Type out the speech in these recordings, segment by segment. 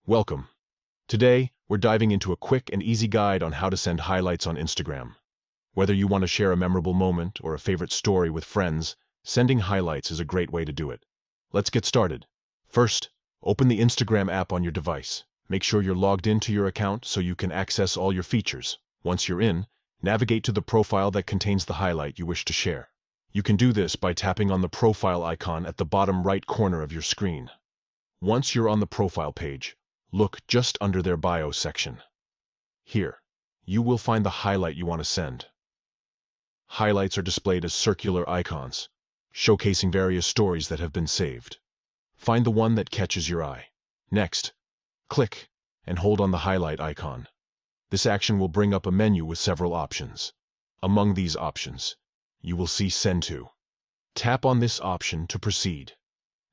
Welcome. Today, we're diving into a quick and easy guide on how to send highlights on Instagram. Whether you want to share a memorable moment or a favorite story with friends, sending highlights is a great way to do it. Let's get started. First, open the Instagram app on your device. Make sure you're logged into your account so you can access all your features. Once you're in, navigate to the profile that contains the highlight you wish to share. You can do this by tapping on the profile icon at the bottom right corner of your screen. Once you're on the profile page, look just under their bio section. Here, you will find the highlight you want to send. Highlights are displayed as circular icons, showcasing various stories that have been saved. Find the one that catches your eye. Next, click and hold on the highlight icon. This action will bring up a menu with several options. Among these options, you will see Send To. Tap on this option to proceed.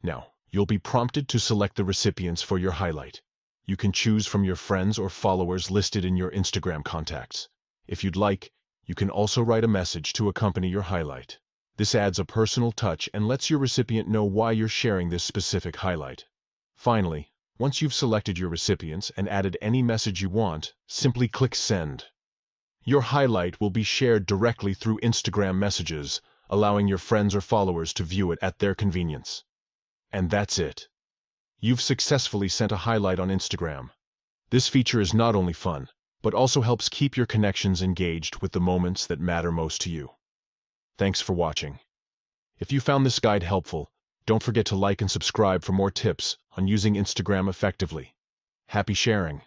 Now, you'll be prompted to select the recipients for your highlight. You can choose from your friends or followers listed in your Instagram contacts. If you'd like, you can also write a message to accompany your highlight. This adds a personal touch and lets your recipient know why you're sharing this specific highlight. Finally, once you've selected your recipients and added any message you want, simply click Send. Your highlight will be shared directly through Instagram messages, allowing your friends or followers to view it at their convenience. And that's it. You've successfully sent a highlight on Instagram. This feature is not only fun, but also helps keep your connections engaged with the moments that matter most to you. Thanks for watching. If you found this guide helpful, don't forget to like and subscribe for more tips on using Instagram effectively. Happy sharing!